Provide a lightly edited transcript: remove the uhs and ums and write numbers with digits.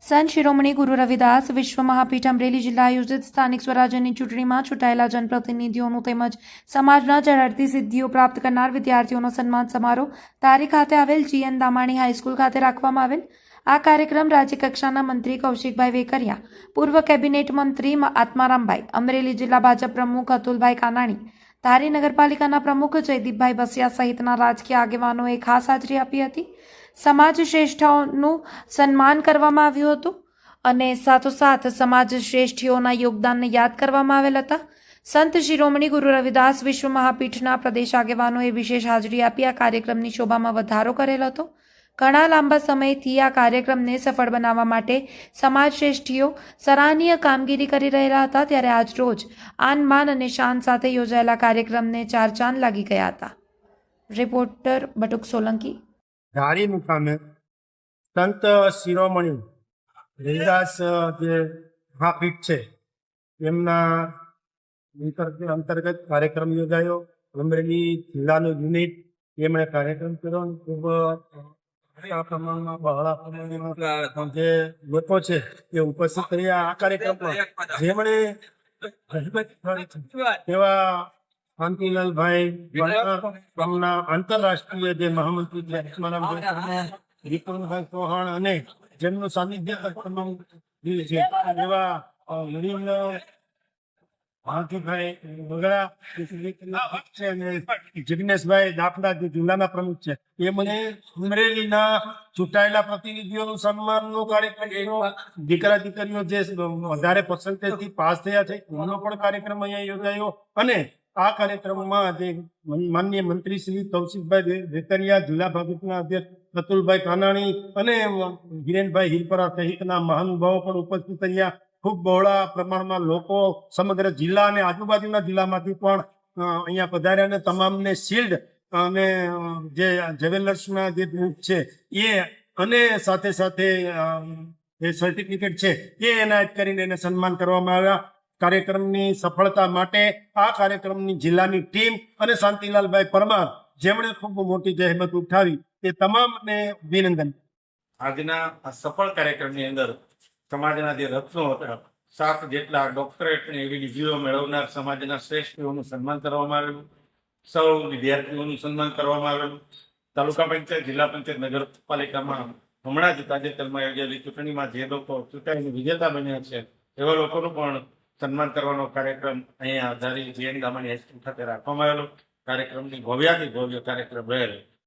સંત શિરોમણી ગુરુ રવિદાસ વિશ્વ મહાપીઠ અમરેલી જિલ્લા આયોજિત સ્થાનિક સ્વરાજ્યની ચૂંટણીમાં ચૂંટાયેલા જનપ્રતિનિધિઓનું તેમજ સમાજના ઝળહળતી સિદ્ધિઓ પ્રાપ્ત કરનાર વિદ્યાર્થીઓનો સન્માન સમારોહ તારીખ ખાતે આવેલ GN દામાણી હાઈસ્કૂલ ખાતે રાખવામાં આવેલ। આ કાર્યક્રમ રાજ્યકક્ષાના મંત્રી કૌશિકભાઈ વેકરિયા, પૂર્વ કેબિનેટ મંત્રી આત્મારામભાઈ, અમરેલી જિલ્લા ભાજપ પ્રમુખ અતુલભાઈ કાનાણી, ધારી નગરપાલિકાના પ્રમુખ જયદીપભાઈ બસિયા સહિતના રાજકીય આગેવાનોએ ખાસ હાજરી આપી હતી। સમાજ શ્રેષ્ઠોનું સન્માન કરવામાં આવ્યું હતું અને સાથોસાથ સમાજ શ્રેષ્ઠીઓના યોગદાનને યાદ કરવામાં આવેલ હતા। સંત શિરોમણી ગુરુ રવિદાસ વિશ્વ મહાપીઠના પ્રદેશ આગેવાનોએ વિશેષ હાજરી આપી આ કાર્યક્રમની શોભામાં વધારો કરેલ હતો। ઘણા લાંબા સમયથી આ કાર્યક્રમને સફળ બનાવવા માટે સમાજ શ્રેષ્ઠીઓ સરાહનીય કામગીરી કરી રહેલા હતા, ત્યારે આજ રોજ આન બાન અને શાન સાથે યોજાયેલા કાર્યક્રમને ચાર ચાંદ લાગી ગયા હતા। રિપોર્ટર બટુક સોલંકી, ધારી મુકામે સંત શિરોમણી રવિદાસ જે મહાપીઠ છે એમના અંતર્ગત કાર્યક્રમ યોજાયો। અમરેલી જિલ્લાનું યુનિટ એમણે કાર્યક્રમ કર્યો। ખૂબ આ પ્રમાણમાં બહોળા પ્રમાણમાં જે લોકો છે એ ઉપસ્થિત રહ્યા આ કાર્યક્રમમાં। જેમણે એવા શાંતિલાલભાઈ ગામના આંતરરાષ્ટ્રીય જે મહામંત્રી વિપુલભાઈ ચૌહાણ અને જેમનું સાનિધ્ય તમામ છે એવા ભાતીભાઈ બગડા છે અને જિગ્નેશભાઈ દાફડા જે જિલ્લાના પ્રમુખ છે એ મને અમરેલીના ચૂંટાયેલા પ્રતિનિધિઓનું સન્માનનો કાર્યક્રમ, દીકરા દીકરીઓ જે વધારે પર્સન્ટેજથી પાસ થયા છે એનો પણ કાર્યક્રમ અહીંયા યોજાયો। અને આ કાર્યક્રમમાં જે માનનીય મંત્રી શ્રી કૌશિકભાઈ વેકરિયા, જિલ્લા ભાજપના અધ્યક્ષ અતુલભાઈ કાનાણી અને હિરેનભાઈ હિરપરા સહિતના મહાનુભાવો પણ ઉપસ્થિત રહ્યા। ખૂબ બહોળા પ્રમાણમાં લોકો સમગ્ર જિલ્લા અને આજુબાજુના જિલ્લામાંથી પણ અહીંયા પધાર્યા અને તમામને શિલ્ડ અને જે જ્વેલર્સના જે બુક છે એ અને સાથે સાથે જે સર્ટિફિકેટ છે એ એનાયત કરીને એને સન્માન કરવામાં આવ્યા। કાર્યક્રમની સફળતા માટે આ કાર્યક્રમની જિલ્લાની ટીમ અને શાંતિલાલભાઈ પરમાર જેમણે ખૂબ મોટી જહેમત ઉઠાવી એ તમામને અભિનંદન। આજના આ સફળ કાર્યક્રમની અંદર સમાજના જે રત્નો હતા 7 જેટલા ડોક્ટરેટ અને એવી ડિગ્રીઓ મેળવનાર સમાજના શ્રેષ્ઠીઓનું સન્માન કરવામાં આવેલું। સૌ વિદ્યાર્થીઓનું સન્માન કરવામાં આવેલું। તાલુકા પંચાયત, જિલ્લા પંચાયત, નગરપાલિકામાં હમણાં જ તાજેતરમાં યોજાયેલી ચૂંટણીમાં જે લોકો ચૂંટાઈને વિજેતા બન્યા છે એવા લોકોનું પણ સન્માન કરવાનો કાર્યક્રમ અહીંયા ધારી GN દામાણી હાઈસ્કૂલ ખાતે રાખવામાં આવેલો। કાર્યક્રમની ભવ્યાથી ભવ્ય કાર્યક્રમ રહેલો।